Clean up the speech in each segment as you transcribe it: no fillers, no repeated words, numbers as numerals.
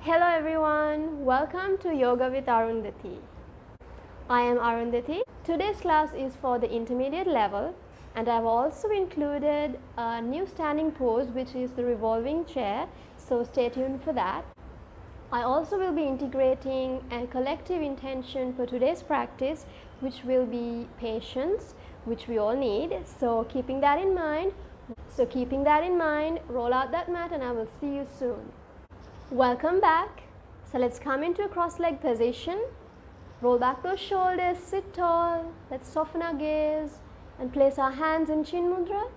Hello everyone, welcome to Yoga with Arundhati. I am Arundhati. Today's class is for the intermediate level and I've also included a new standing pose which is the revolving chair, so stay tuned for that. I also will be integrating a collective intention for today's practice which will be patience, which we all need. So keeping that in mind, roll out that mat and I will see you soon. Welcome back. So let's come into a cross-leg position. Roll back those shoulders, sit tall. Let's soften our gaze and place our hands in Chin Mudra.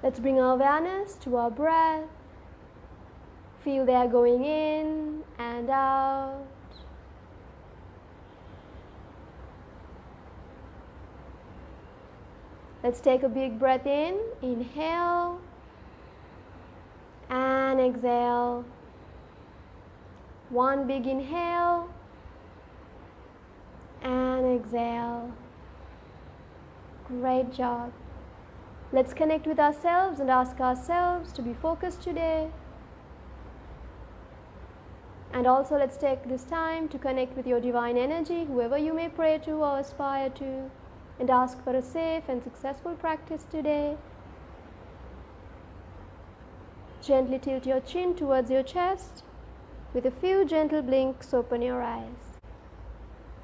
Let's bring our awareness to our breath. Feel the air going in and out. Let's take a big breath in. Inhale and exhale. One big inhale and exhale. Great job. Let's connect with ourselves and ask ourselves to be focused today. And also let's take this time to connect with your divine energy, whoever you may pray to or aspire to, and ask for a safe and successful practice today. Gently tilt your chin towards your chest. With a few gentle blinks, open your eyes.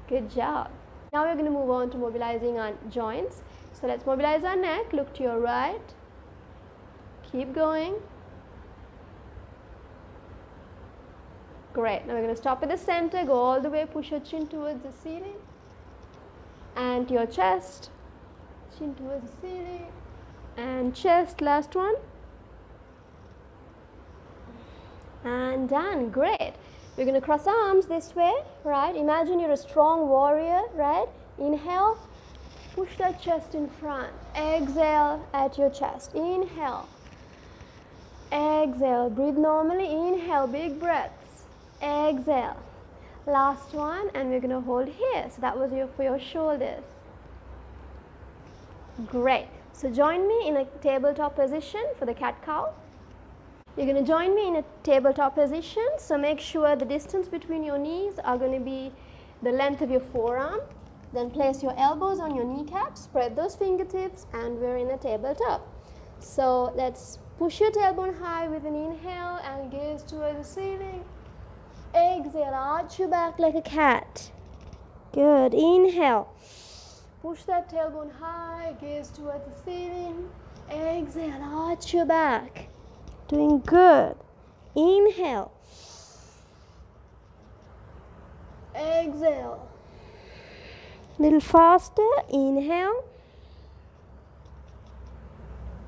Good job. Now we're going to move on to mobilizing our joints. So let's mobilize our neck. Look to your right. Keep going. Great. Now we're going to stop at the center. Go all the way. Push your chin towards the ceiling. And to your chest. Chin towards the ceiling. And chest. Last one. And done. Great. We're going to cross our arms this way, right? Imagine you're a strong warrior, right? Inhale, push that chest in front. Exhale at your chest. Inhale. Exhale. Breathe normally. Inhale, big breaths. Exhale. Last one, and we're going to hold here. So that was for your shoulders. Great. So join me in a tabletop position for the cat-cow. You're going to join me in a tabletop position, so make sure the distance between your knees are going to be the length of your forearm. Then place your elbows on your kneecaps, spread those fingertips, and we're in a tabletop. So let's push your tailbone high with an inhale and gaze towards the ceiling. Exhale, arch your back like a cat. Good. Inhale. Push that tailbone high, gaze towards the ceiling. Exhale, arch your back. Doing good. Inhale. Exhale. Little faster. Inhale.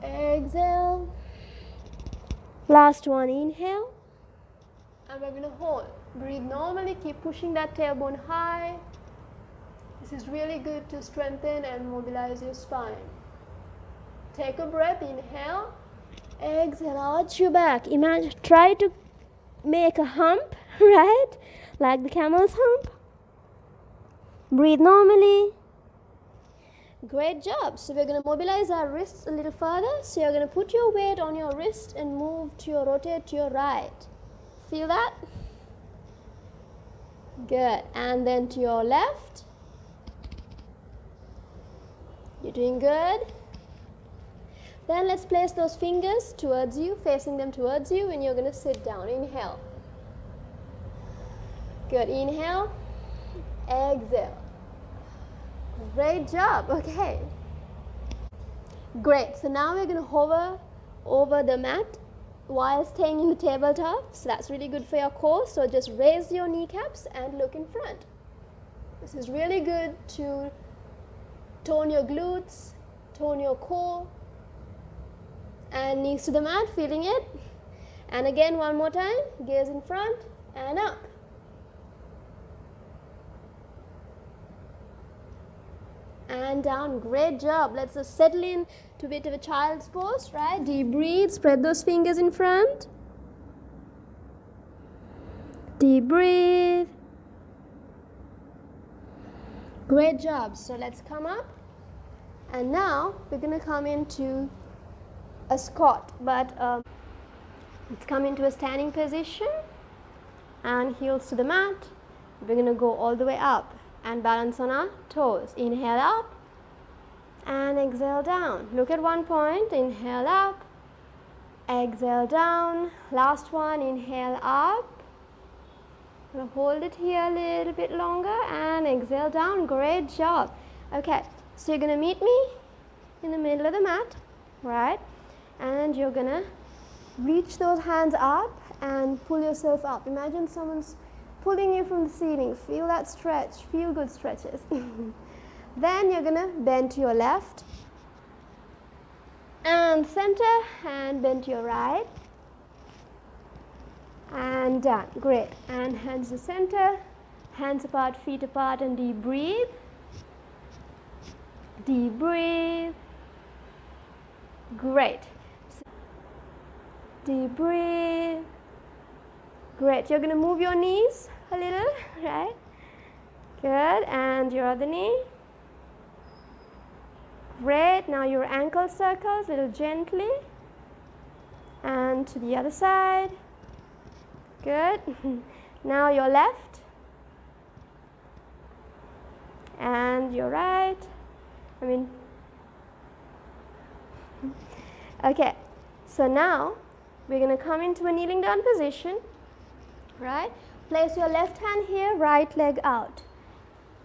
Exhale. Last one. Inhale. And we're going to hold. Breathe normally. Keep pushing that tailbone high. This is really good to strengthen and mobilize your spine. Take a breath. Inhale. Exhale, arch your back. Imagine, try to make a hump, right? Like the camel's hump. Breathe normally. Great job. So we're going to mobilize our wrists a little further. So you're going to put your weight on your wrist and rotate to your right. Feel that? Good. And then to your left. You're doing good. Then let's place those fingers towards you, facing them towards you, and you're going to sit down. Inhale. Good. Inhale. Exhale. Great job. Okay. Great. So now we're going to hover over the mat while staying in the tabletop. So that's really good for your core. So just raise your kneecaps and look in front. This is really good to tone your glutes, tone your core. And knees to the mat, feeling it. And again, one more time. Gaze in front and up. And down. Great job. Let's just settle in to a bit of a child's pose, right? Deep breathe. Spread those fingers in front. Deep breathe. Great job. So let's come up. And now we're going to come into a squat, but Let's come into a standing position and heels to the mat. We're going to go all the way up and balance on our toes. Inhale up and exhale down. Look at one point. Inhale up, exhale down. Last one, inhale up. I'm going to hold it here a little bit longer and exhale down. Great job. Okay, so you're going to meet me in the middle of the mat, right? And you're going to reach those hands up and pull yourself up. Imagine someone's pulling you from the ceiling. Feel that stretch. Feel good stretches. Then you're going to bend to your left and center and bend to your right and down. Great. And hands to center, hands apart, feet apart, and deep breathe. Deep breathe. Great. Deep breathe. Great. You're going to move your knees a little, right? Good. And your other knee. Great. Now your ankle circles a little gently. And to the other side. Good. Now your left. And your right. Okay. So now we're going to come into a kneeling down position. Right? Place your left hand here, right leg out.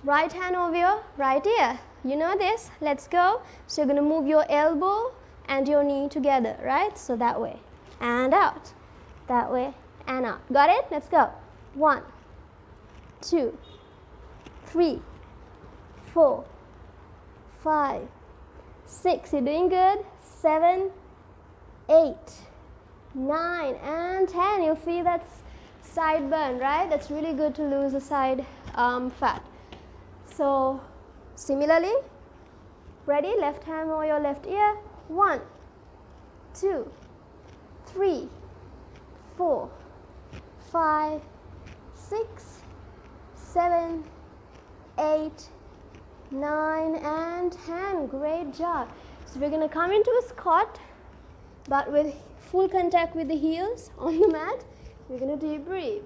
Right hand over your right ear. You know this. Let's go. So you're going to move your elbow and your knee together, right? So that way and out. That way and out. Got it? Let's go. 1, 2, 3, 4, 5, 6. You're doing good. 7, 8, 9, and 10. You'll feel that side burn, right? That's really good to lose the side fat. So similarly, ready? Left hand over your left ear. 1, 2, 3, 4, 5, 6, 7, 8, 9, and 10. Great job. So we're going to come into a squat, but with full contact with the heels on the mat. We're going to deep breathe.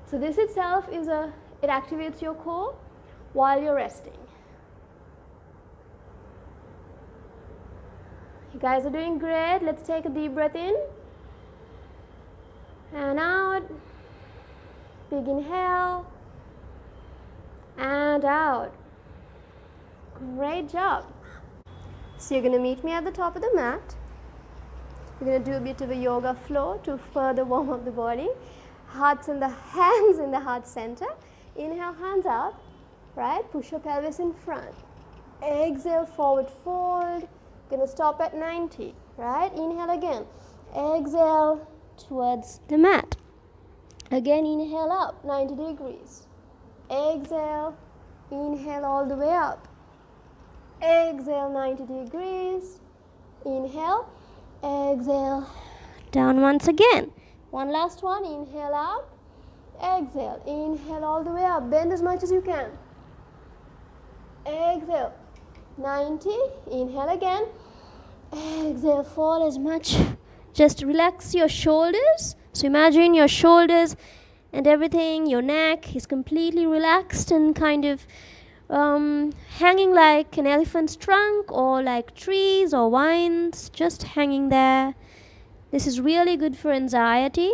So this itself is it activates your core while you're resting. You guys are doing great. Let's take a deep breath in and out. Big inhale and out. Great job. So you're going to meet me at the top of the mat. We're going to do a bit of a yoga flow to further warm up the body. Hands in the heart center. Inhale, hands up, right? Push your pelvis in front. Exhale, forward fold. Going to stop at 90, right? Inhale again. Exhale towards the mat. Again, inhale up, 90 degrees. Exhale, inhale all the way up. Exhale, 90 degrees. Inhale. Exhale, down once again. One last one. Inhale up. Exhale. Inhale all the way up. Bend as much as you can. Exhale. 90. Inhale again. Exhale. Fall as much. Just relax your shoulders. So imagine your shoulders and everything, your neck is completely relaxed and kind of hanging like an elephant's trunk or like trees or vines, just hanging there. This is really good for anxiety.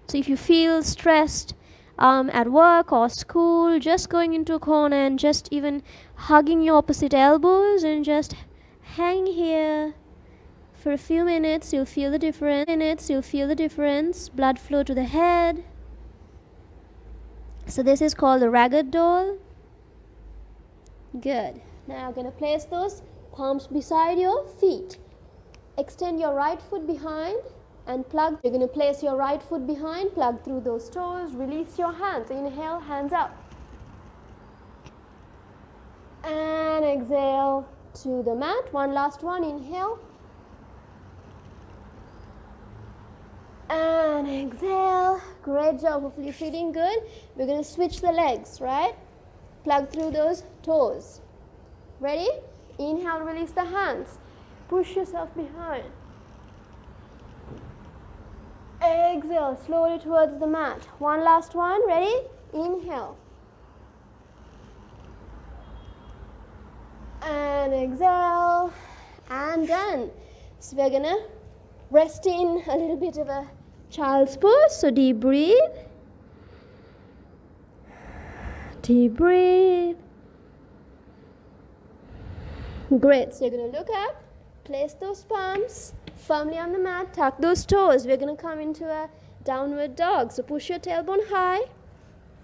So if you feel stressed at work or school, just going into a corner and just even hugging your opposite elbows and just hang here for a few minutes, you'll feel the difference. Blood flow to the head. So this is called the ragged doll. Good. Now I'm going to place those palms beside your feet. Extend your right foot behind and plug. You're going to place your right foot behind, plug through those toes, release your hands. Inhale, hands up. And exhale to the mat. One last one. Inhale. And exhale. Great job. Hopefully you're feeling good. We're going to switch the legs, right? Plug through those toes. Ready? Inhale, release the hands. Push yourself behind. exhale slowly towards the mat. One last one. Ready? Inhale. And exhale. And done. So we're going to rest in a little bit of a child's pose. So deep breathe. Deep breathe. Great. So you're going to look up, place those palms firmly on the mat, tuck those toes. We're going to come into a downward dog. So push your tailbone high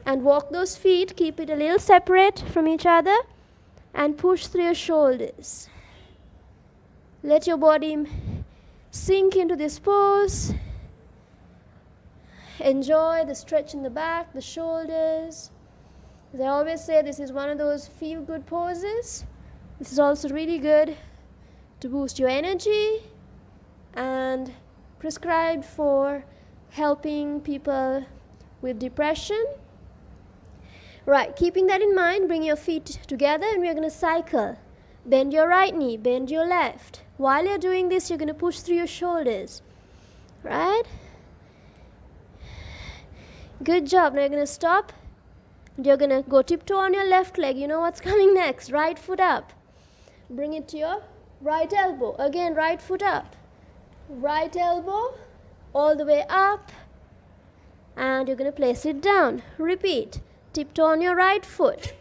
and walk those feet. Keep it a little separate from each other and push through your shoulders. Let your body sink into this pose. Enjoy the stretch in the back, the shoulders. As I always say, this is one of those feel-good poses. This is also really good to boost your energy and prescribed for helping people with depression. Right, keeping that in mind, bring your feet together and we're going to cycle. Bend your right knee, bend your left. While you're doing this, you're going to push through your shoulders. Right? Good job. Now you're going to stop. You're going to go tiptoe on your left leg. You know what's coming next. Right foot up. Bring it to your right elbow. Again, right foot up. Right elbow all the way up. And you're going to place it down. Repeat. Tiptoe on your right foot.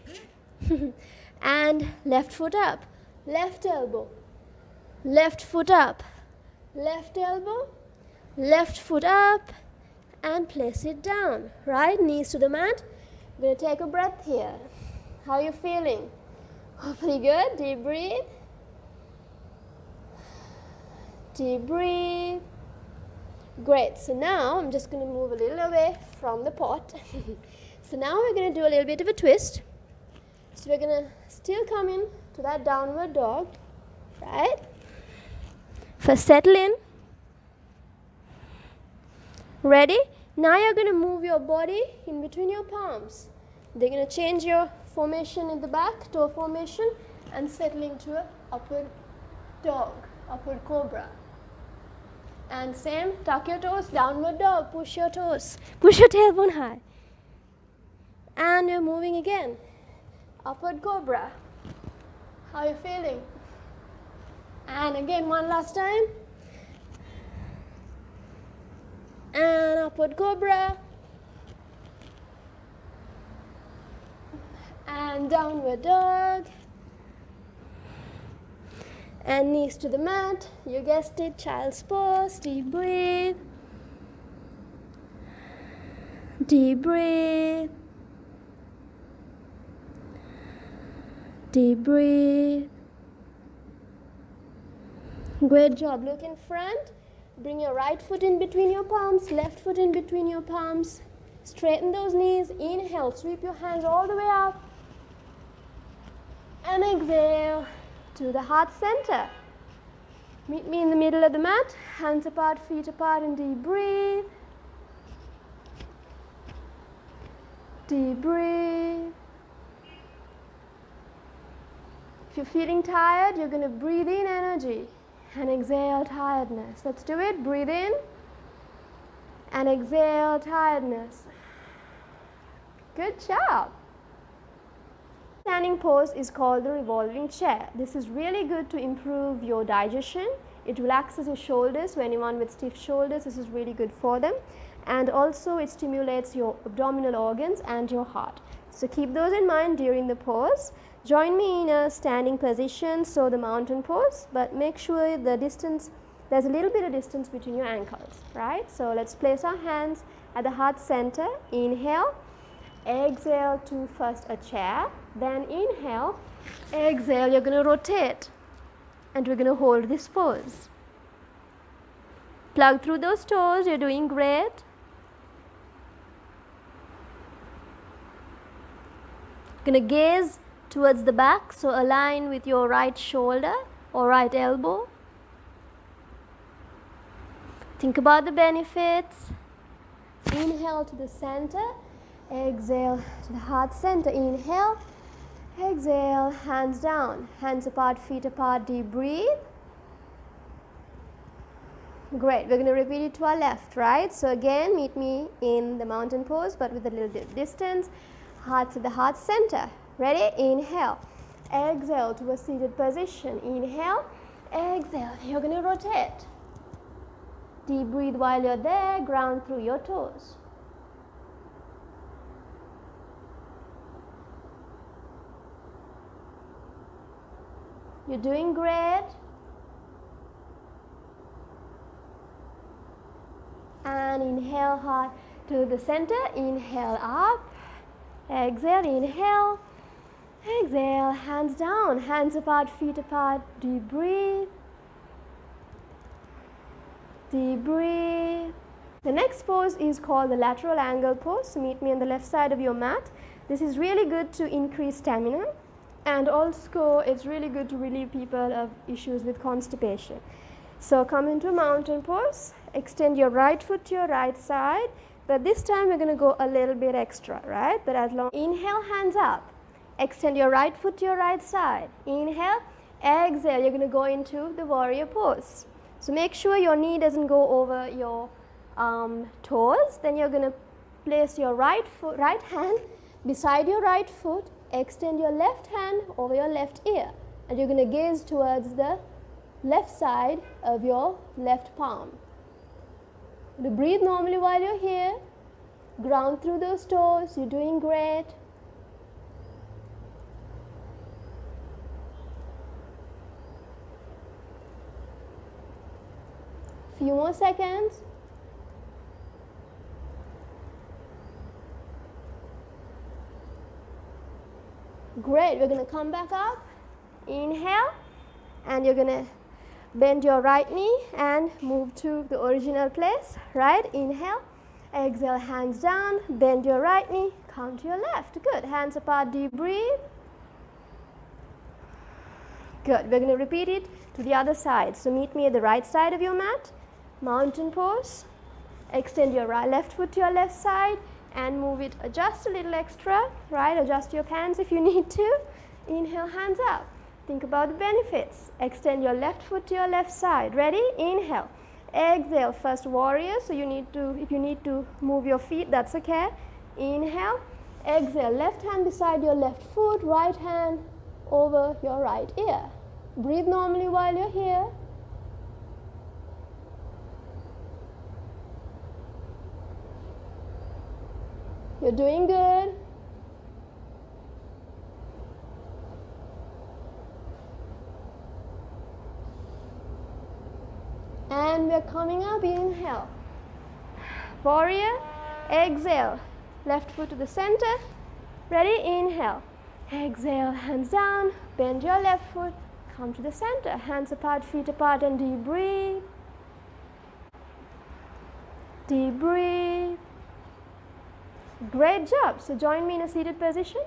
And left foot up. Left elbow. Left foot up. Left elbow. Left foot up. And place it down. Right? Knees to the mat. We're going to take a breath here. How are you feeling? Pretty good. Deep breathe. Deep breathe. Great. So now I'm just going to move a little away from the pot. So now we're going to do a little bit of a twist. So we're going to still come in to that downward dog. Right? First settle in. Ready? Now you're going to move your body in between your palms. They're going to change your formation in the back, toe formation, and settle into an upward dog, upward cobra. And same, tuck your toes, downward dog, push your toes, push your tailbone high. And you're moving again, upward cobra. How are you feeling? And again, one last time. And upward cobra. And downward dog. And knees to the mat. You guessed it, child's pose. Deep breathe. Deep breathe. Deep breathe. Great job. Look in front. Bring your right foot in between your palms, left foot in between your palms. Straighten those knees. Inhale, sweep your hands all the way up. And exhale to the heart center. Meet me in the middle of the mat. Hands apart, feet apart, and deep breathe. Deep breathe. If you're feeling tired, you're going to breathe in energy. And exhale tiredness. Let's do it. Breathe in and exhale tiredness. Good job. Standing pose is called the revolving chair. This is really good to improve your digestion. It relaxes your shoulders. For anyone with stiff shoulders, this is really good for them. And also it stimulates your abdominal organs and your heart. So keep those in mind during the pose. Join me in a standing position, so the mountain pose, but make sure the distance, there's a little bit of distance between your ankles, right? So let's place our hands at the heart center. Inhale, exhale to first a chair, then inhale, exhale, you're going to rotate and we're going to hold this pose. Plug through those toes, you're doing great. Going to gaze towards the back, so align with your right shoulder or right elbow. Think about the benefits. Inhale to the center, exhale to the heart center. Inhale, exhale, hands down, hands apart, feet apart, deep breathe. Great. We're going to repeat it to our left, right? So again, meet me in the mountain pose, but with a little distance. Heart to the heart center. Ready? Inhale. Exhale to a seated position. Inhale. Exhale. You're going to rotate. Deep breathe while you're there. Ground through your toes. You're doing great. And inhale heart to the center. Inhale up. Exhale. Inhale. Exhale. Hands down. Hands apart. Feet apart. Deep breathe. Deep breathe. The next pose is called the lateral angle pose. So meet me on the left side of your mat. This is really good to increase stamina, and also it's really good to relieve people of issues with constipation. So come into mountain pose. Extend your right foot to your right side, but this time we're going to go a little bit extra, right? But as long inhale, hands up. Extend your right foot to your right side. Inhale, exhale. You're going to go into the warrior pose. So make sure your knee doesn't go over your toes. Then you're going to place your right hand beside your right foot. Extend your left hand over your left ear, and you're going to gaze towards the left side of your left palm. You breathe normally while you're here. Ground through those toes. You're doing great. Few more seconds. Great. We're going to come back up. Inhale, and you're going to bend your right knee and move to the original place, right? Inhale, exhale, hands down, bend your right knee, come to your left. Good. Hands apart, deep breathe. Good. We're going to repeat it to the other side. So meet me at the right side of your mat, mountain pose. Extend your left foot to your left side and move it just a little extra, right? Adjust your pants if you need to. Inhale, hands up. Think about the benefits. Extend your left foot to your left side. Ready? Inhale. Exhale. First warrior. So if you need to move your feet, that's okay. Inhale. Exhale. Left hand beside your left foot. Right hand over your right ear. Breathe normally while you're here. You're doing good. And we're coming up. Inhale. Warrior. Exhale. Left foot to the center. Ready? Inhale. Exhale. Hands down. Bend your left foot. Come to the center. Hands apart, feet apart, and deep breathe. Deep breathe. Great job. So join me in a seated position.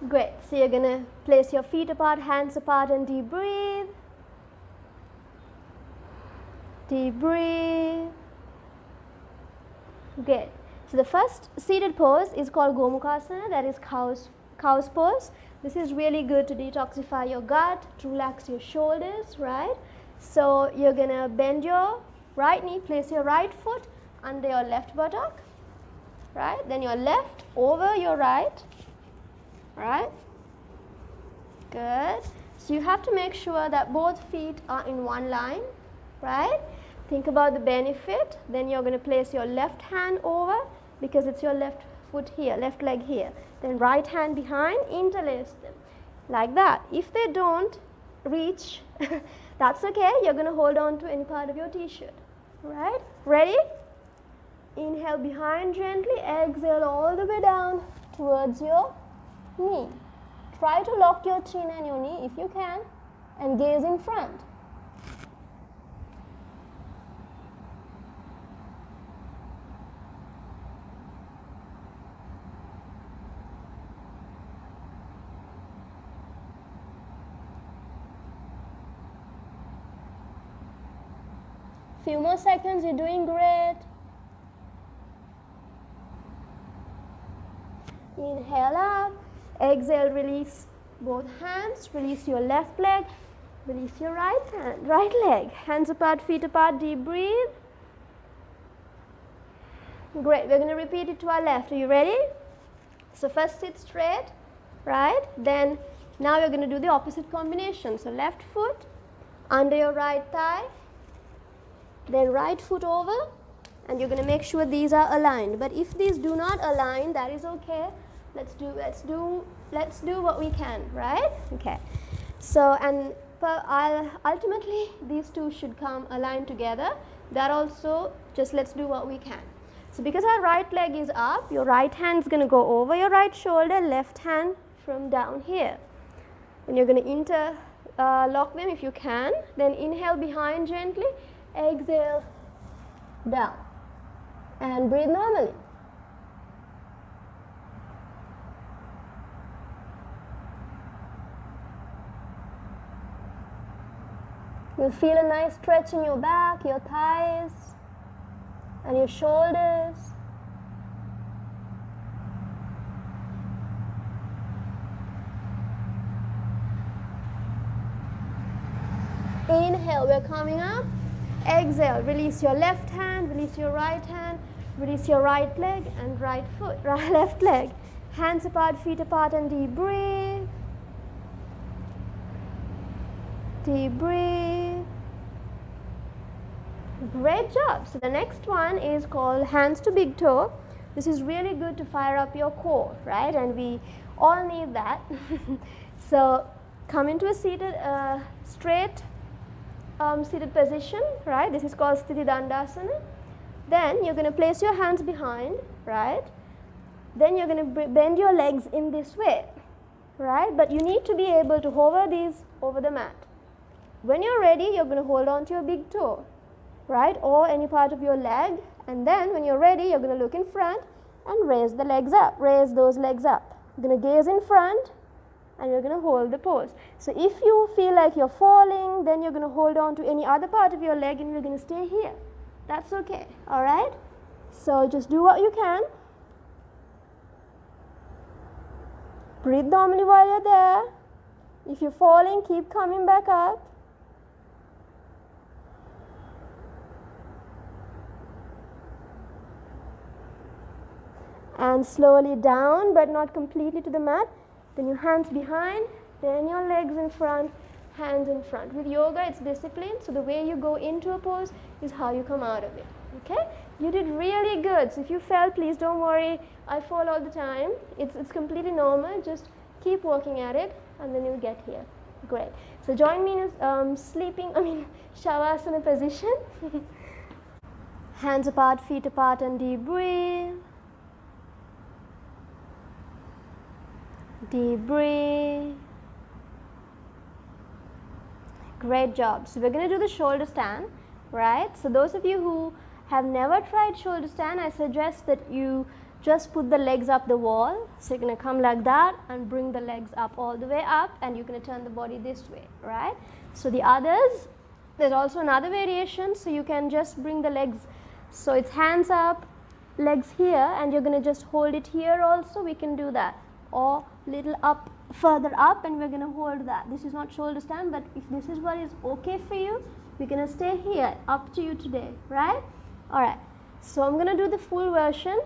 Great. So you're going to place your feet apart, hands apart, and deep breathe. Deep breathe. Good. So the first seated pose is called Gomukhasana, that is cow's pose. This is really good to detoxify your gut, to relax your shoulders, right? So you're going to bend your right knee, place your right foot under your left buttock, right? Then your left over your right, right? Good. So you have to make sure that both feet are in one line, right? Think about the benefit. Then you're going to place your left hand over because it's your left foot here, left leg here. Then right hand behind, interlace them like that. If they don't reach, that's okay. You're going to hold on to any part of your t-shirt, right? Ready? Inhale behind gently, exhale all the way down towards your knee. Try to lock your chin and your knee if you can and gaze in front. Few more seconds, you're doing great. Inhale up, exhale, release both hands, release your left leg, Release your right hand, right leg. Hands apart, feet apart, deep breathe. Great, we're going to repeat it to our left. Are you ready? So first sit straight, right? Then now you're going to do the opposite combination. So left foot under your right thigh, then right foot over, and you're going to make sure these are aligned. But if these do not align, that is okay. Let's do what we can, right? Okay. So and ultimately these two should come aligned together. That also, just let's do what we can. So because our right leg is up, your right hand is going to go over your right shoulder, left hand from down here. And you're going to interlock them if you can. Then inhale behind gently, exhale down, and breathe normally. You'll feel a nice stretch in your back, your thighs, and your shoulders. Inhale, we're coming up. Exhale, release your left hand, release your right hand, release your right leg and right foot, left leg. Hands apart, feet apart, and deep breathe. Deep breathe. Great job. So the next one is called hands to big toe. This is really good to fire up your core, right? And we all need that. So come into a seated, straight seated position, right? This is called Sthiti Dandasana. Then you're going to place your hands behind, right? Then you're going to bend your legs in this way, right? But you need to be able to hover these over the mat. When you're ready, you're going to hold on to your big toe, right, or any part of your leg, and then when you're ready, you're going to look in front and raise the legs up, raise those legs up. You're going to gaze in front and you're going to hold the pose. So if you feel like you're falling, then you're going to hold on to any other part of your leg and you're going to stay here. That's okay, all right? So just do what you can. Breathe normally while you're there. If you're falling, keep coming back up. And slowly down, but not completely to the mat. Then your hands behind, then your legs in front, hands in front. With yoga, it's discipline, so the way you go into a pose is how you come out of it, okay? You did really good. So if you fell, please don't worry. I fall all the time. It's completely normal. Just keep working at it, and then you'll get here. Great. So join me in a Shavasana position. Hands apart, feet apart, and deep breathe. Deep breathe. Great job. So we're going to do the shoulder stand, right? So those of you who have never tried shoulder stand, I suggest that you just put the legs up the wall. So you're going to come like that and bring the legs up all the way up, and you're going to turn the body this way, right? So the others, there's also another variation. So you can just bring the legs, so it's hands up, legs here, and you're going to just hold it here also. We can do that. Or little up, further up, and we're going to hold that. This is not shoulder stand, but if this is what is okay for you, we're going to stay here. Up to you today, right? All right. So I'm going to do the full version.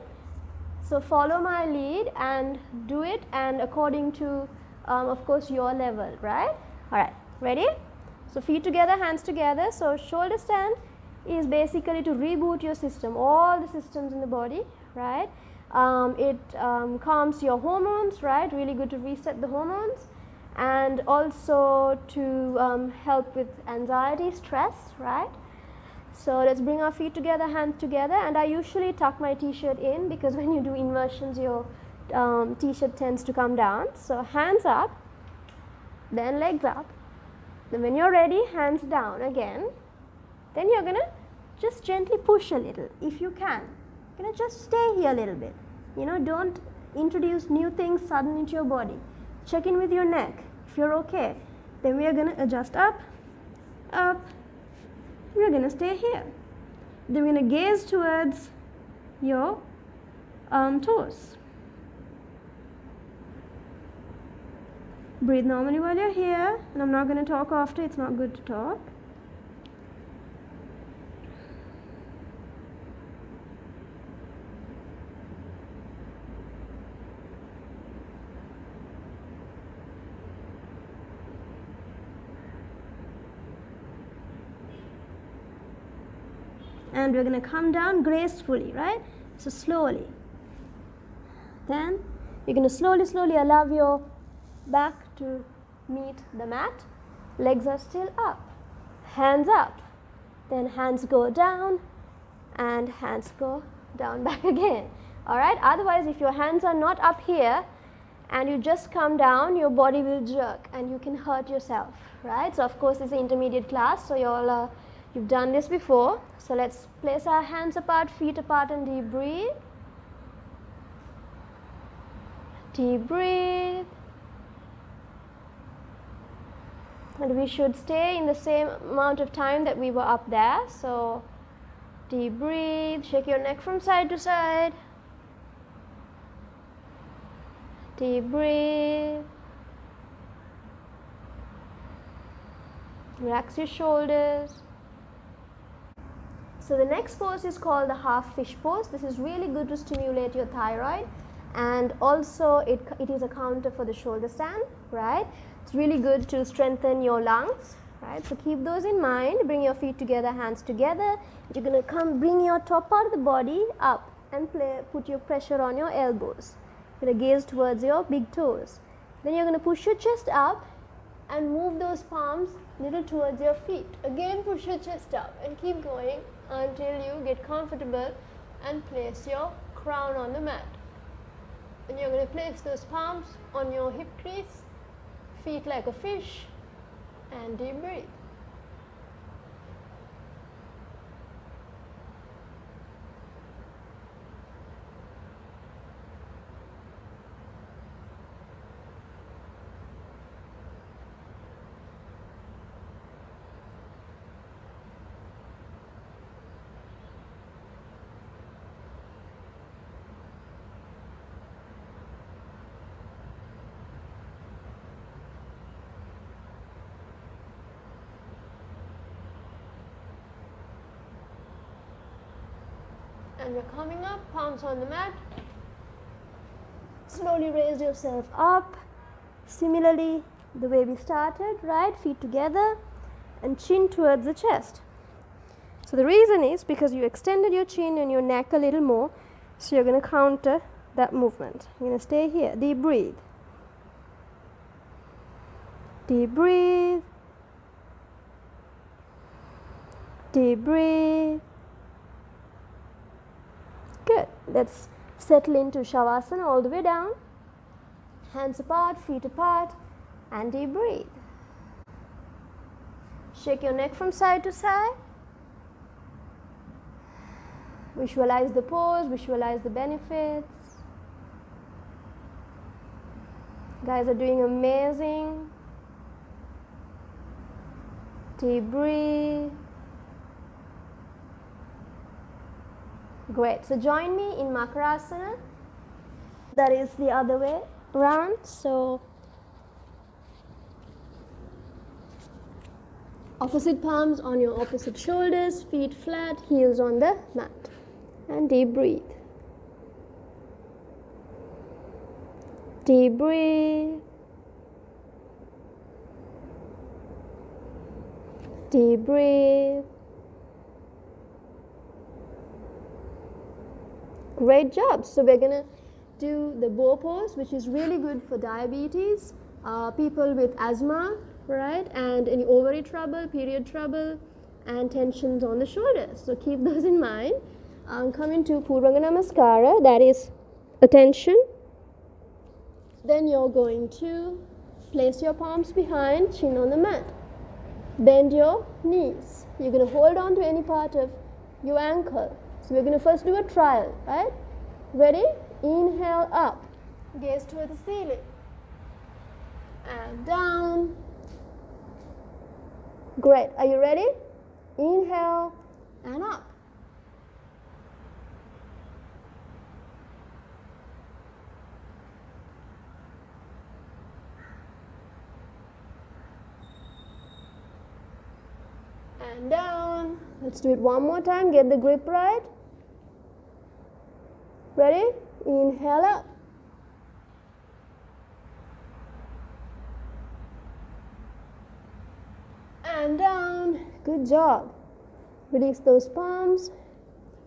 So follow my lead and do it, and according to, of course, your level, right? All right. Ready? So feet together, hands together. So shoulder stand is basically to reboot your system, all the systems in the body, right? It calms your hormones, right? Really good to reset the hormones, and also to help with anxiety, stress, right? So let's bring our feet together, hands together, and I usually tuck my t-shirt in because when you do inversions, your t-shirt tends to come down. So hands up, then legs up. Then when you're ready, hands down again. Then you're going to just gently push a little if you can. You're going to just stay here a little bit. You know, don't introduce new things suddenly into your body. Check in with your neck. If you're okay, then we are going to adjust up, up. We're going to stay here. Then we're going to gaze towards your toes. Breathe normally while you're here, and I'm not going to talk after, it's not good to talk. And we're going to come down gracefully, right? So slowly. Then you're going to slowly allow your back to meet the mat. Legs are still up. Hands up. Then hands go down and hands go down back again. Alright, otherwise if your hands are not up here and you just come down, your body will jerk and you can hurt yourself, right? So of course it's an intermediate class, so you've done this before. So let's place our hands apart, feet apart, and deep breathe. Deep breathe. And we should stay in the same amount of time that we were up there. So deep breathe, shake your neck from side to side. Deep breathe. Relax your shoulders. So the next pose is called the half fish pose. This is really good to stimulate your thyroid, and also it is a counter for the shoulder stand, right? It's really good to strengthen your lungs, right? So keep those in mind. Bring your feet together, hands together. You're going to bring your top part of the body up and put your pressure on your elbows. You're going to gaze towards your big toes. Then you're going to push your chest up and move those palms little towards your feet. Again, push your chest up and keep going until you get comfortable and place your crown on the mat. And you're going to place those palms on your hip crease, feet like a fish, and deep breathe. And we're coming up, palms on the mat. Slowly raise yourself up. Similarly, the way we started, right? Feet together and chin towards the chest. So the reason is because you extended your chin and your neck a little more, so you're going to counter that movement. You're going to stay here. Deep breathe. Deep breathe. Deep breathe. Good. Let's settle into Shavasana all the way down. Hands apart, feet apart, and deep breathe. Shake your neck from side to side. Visualize the pose, visualize the benefits. You guys are doing amazing. Deep breathe. Great. So join me in Makarasana. That is the other way around. So opposite palms on your opposite shoulders, feet flat, heels on the mat. And deep breathe. Deep breathe. Deep breathe. Great job. So we're going to do the bow pose, which is really good for diabetes, people with asthma, right, and any ovary trouble, period trouble, and tensions on the shoulders. So keep those in mind. Come into Purvanga Namaskara, that is attention. Then you're going to place your palms behind, chin on the mat. Bend your knees. You're going to hold on to any part of your ankle. So we're going to first do a trial, right? Ready? Inhale up. Gaze toward the ceiling. And down. Great. Are you ready? Inhale and up. and down. Let's do it one more time. Get the grip right. Ready? Inhale up. And down. Good job. Release those palms.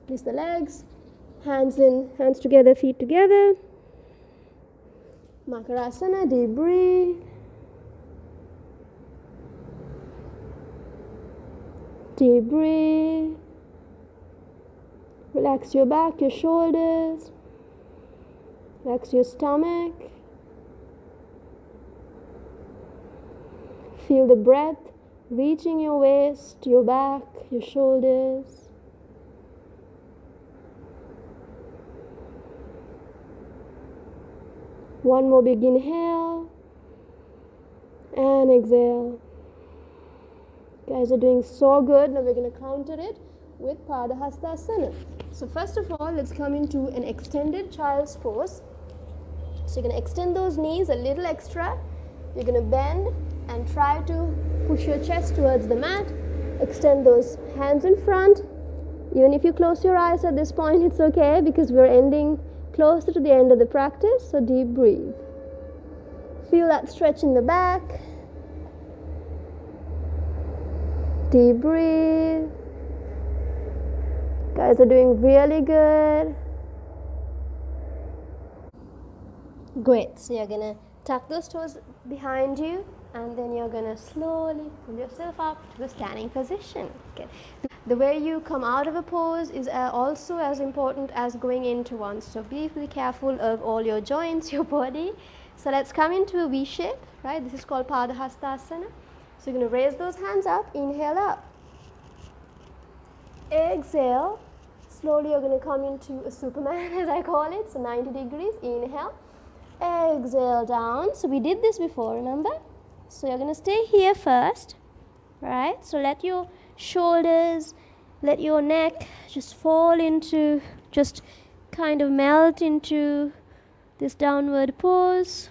Release the legs. Hands in, hands together, feet together. Makarasana, deep breathe. Deep breathe. Relax your back, your shoulders. Relax your stomach. Feel the breath reaching your waist, your back, your shoulders. One more big inhale and exhale. Guys are doing so good. Now we're going to counter it with Padahastasana. So first of all, let's come into an extended child's pose. So you're going to extend those knees a little extra. You're going to bend and try to push your chest towards the mat. Extend those hands in front. Even if you close your eyes at this point, it's okay because we're ending closer to the end of the practice. So deep breathe. Feel that stretch in the back. Deep breathe. Guys are doing really good. Great. So you're going to tuck those toes behind you and then you're going to slowly pull yourself up to the standing position. Okay. The way you come out of a pose is also as important as going into one. So be really careful of all your joints, your body. So let's come into a V shape, right? This is called Padahastasana. So you're going to raise those hands up, inhale up. Exhale. Slowly you're going to come into a Superman as I call it. So 90 degrees, inhale. Exhale down. So we did this before, remember? So you're going to stay here first, right? So let your shoulders, let your neck just fall into, just kind of melt into this downward pose.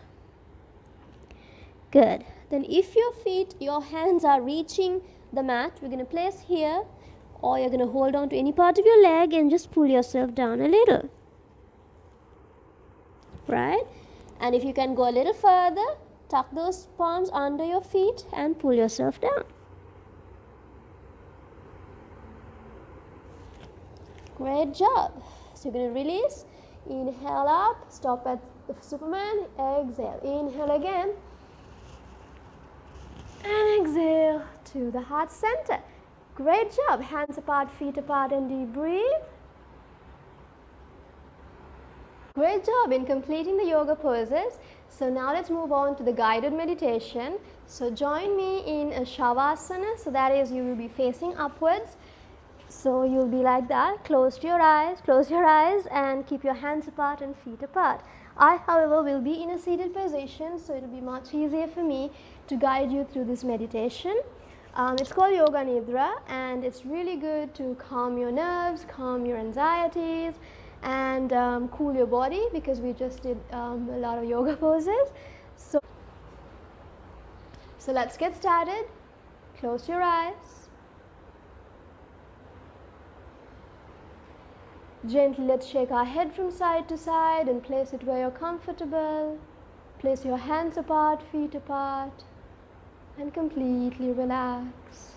Good. Then if your feet, your hands are reaching the mat, we're going to place here, or you're going to hold on to any part of your leg and just pull yourself down a little. Right? And if you can go a little further, tuck those palms under your feet and pull yourself down. Great job. So you're going to release, inhale up, stop at the Superman, exhale, inhale again, and exhale to the heart center. Great job. Hands apart, feet apart, and deep breathe. Great job in completing the yoga poses. So now let's move on to the guided meditation. So join me in a Shavasana. So that is, you will be facing upwards. So you'll be like that. Close your eyes and keep your hands apart and feet apart. I, however, will be in a seated position, so it will be much easier for me to guide you through this meditation. It's called Yoga Nidra, and it's really good to calm your nerves, calm your anxieties, and cool your body, because we just did a lot of yoga poses. So let's get started. Close your eyes. Gently let's shake our head from side to side and place it where you're comfortable. Place your hands apart, feet apart, and completely relax.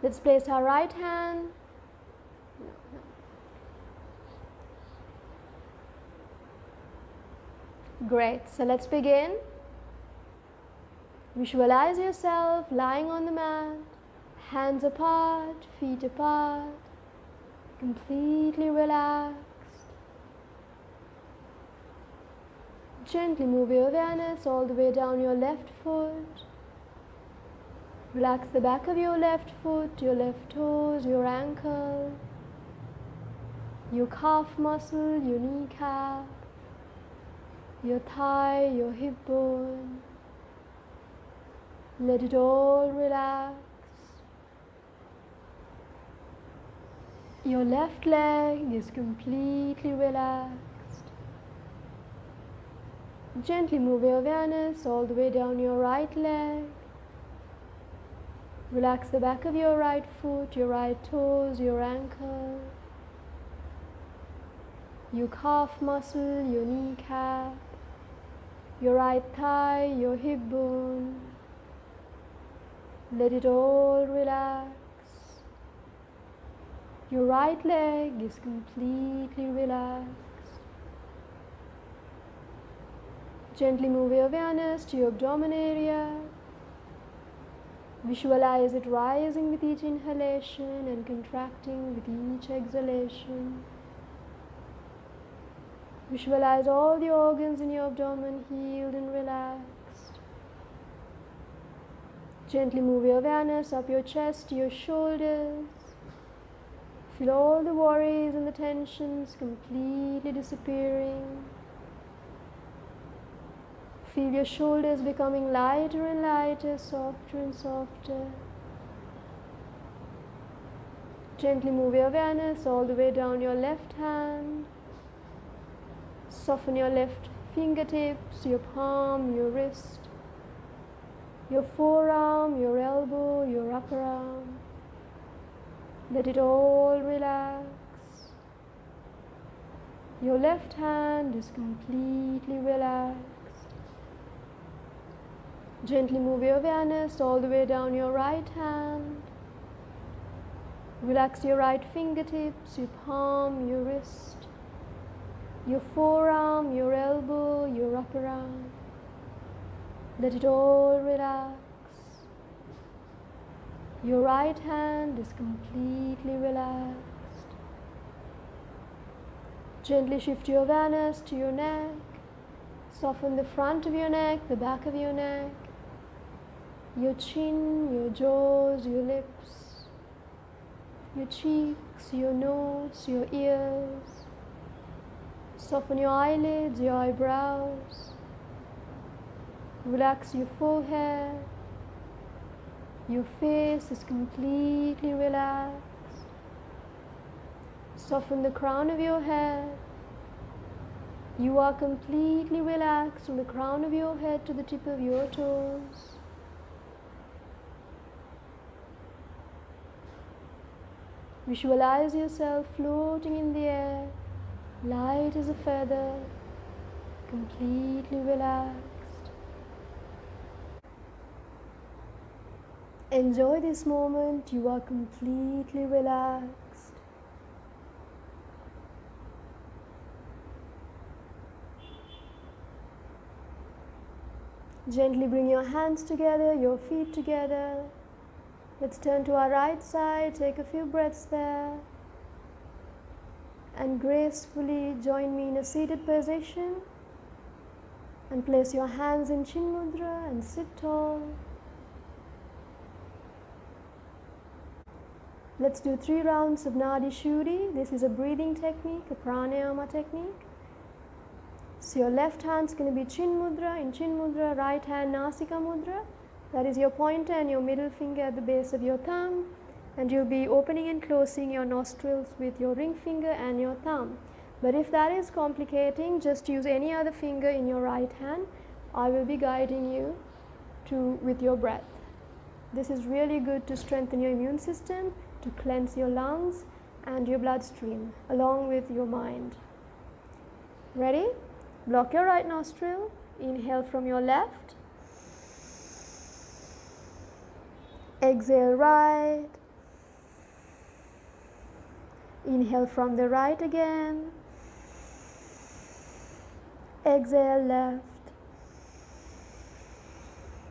Let's place our right hand. Great. So let's begin. Visualize yourself lying on the mat, hands apart, feet apart, completely relaxed. Gently move your awareness all the way down your left foot. Relax the back of your left foot, your left toes, your ankle, your calf muscle, your kneecap, your thigh, your hip bone. Let it all relax. Your left leg is completely relaxed. Gently move your awareness all the way down your right leg. Relax the back of your right foot, your right toes, your ankle, your calf muscle, your kneecap, your right thigh, your hip bone. Let it all relax. Your right leg is completely relaxed. Gently move your awareness to your abdomen area. Visualize it rising with each inhalation and contracting with each exhalation. Visualize all the organs in your abdomen healed and relaxed. Gently move your awareness up your chest to your shoulders. Feel all the worries and the tensions completely disappearing. Feel your shoulders becoming lighter and lighter, softer and softer. Gently move your awareness all the way down your left hand. Soften your left fingertips, your palm, your wrist, your forearm, your elbow, your upper arm. Let it all relax. Your left hand is completely relaxed. Gently move your awareness all the way down your right hand. Relax your right fingertips, your palm, your wrist, your forearm, your elbow, your upper arm. Let it all relax. Your right hand is completely relaxed. Gently shift your awareness to your neck. Soften the front of your neck, the back of your neck, your chin, your jaws, your lips, your cheeks, your nose, your ears. Soften your eyelids, your eyebrows. Relax your forehead. Your face is completely relaxed. Soften the crown of your head. You are completely relaxed from the crown of your head to the tip of your toes. Visualize yourself floating in the air, light as a feather, completely relaxed. Enjoy this moment. You are completely relaxed. Gently bring your hands together, your feet together. Let's turn to our right side, take a few breaths there. And gracefully join me in a seated position. And place your hands in Chin Mudra and sit tall. Let's do 3 rounds of Nadi Shuddhi. This is a breathing technique, a pranayama technique. So your left hand is going to be Chin Mudra. In Chin Mudra, right hand Nasika Mudra. That is your pointer and your middle finger at the base of your thumb. And you'll be opening and closing your nostrils with your ring finger and your thumb. But if that is complicating, just use any other finger in your right hand. I will be guiding you with your breath. This is really good to strengthen your immune system, to cleanse your lungs and your bloodstream, along with your mind. Ready? Block your right nostril. Inhale from your left. Exhale right. Inhale from the right again. Exhale left.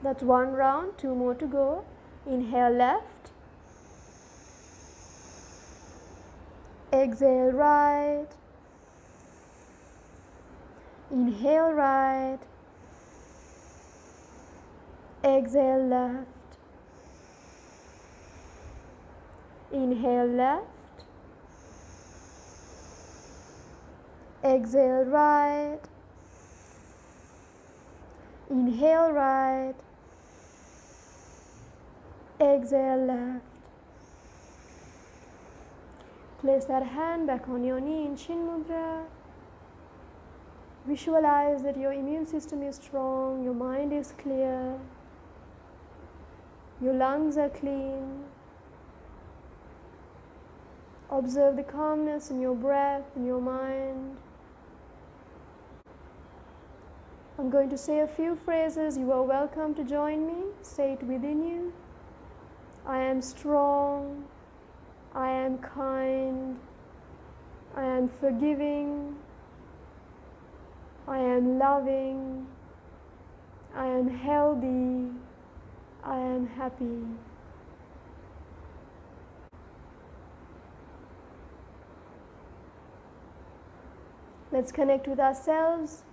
That's 1 round, 2 more to go. Inhale left. Exhale right. Inhale right. Exhale left. Inhale left. Exhale right. Inhale right. Exhale left. Place that hand back on your knee in Chin Mudra. Visualize that your immune system is strong, your mind is clear, your lungs are clean. Observe the calmness in your breath, in your mind. I'm going to say a few phrases. You are welcome to join me. Say it within you. I am strong. I am kind. I am forgiving. I am loving. I am healthy. I am happy. Let's connect with ourselves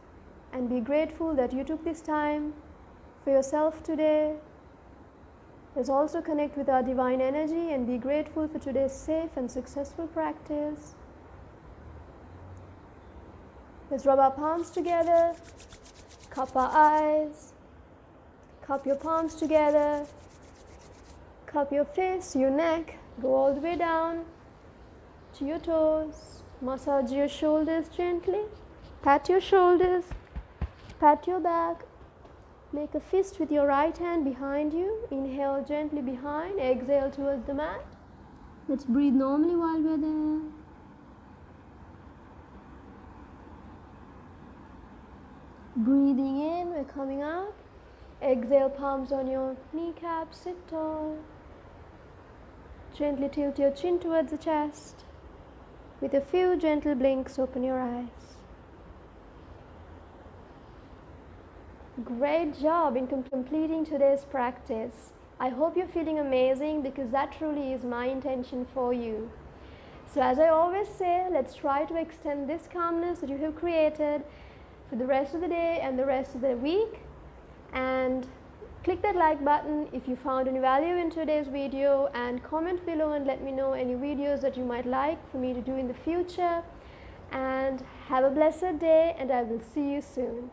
and be grateful that you took this time for yourself today. Let's also connect with our divine energy and be grateful for today's safe and successful practice. Let's rub our palms together, cup our eyes, cup your palms together, cup your face, your neck, go all the way down to your toes. Massage your shoulders gently, pat your shoulders, pat your back. Make a fist with your right hand behind you. Inhale gently behind, exhale towards the mat. Let's breathe normally while we're there. Breathing in, we're coming up. Exhale, palms on your kneecaps, sit tall. Gently tilt your chin towards the chest. With a few gentle blinks, open your eyes. Great job in completing today's practice. I hope you're feeling amazing because that truly is my intention for you. So as I always say, let's try to extend this calmness that you have created for the rest of the day and the rest of the week. And click that like button if you found any value in today's video, and comment below and let me know any videos that you might like for me to do in the future. And have a blessed day, and I will see you soon.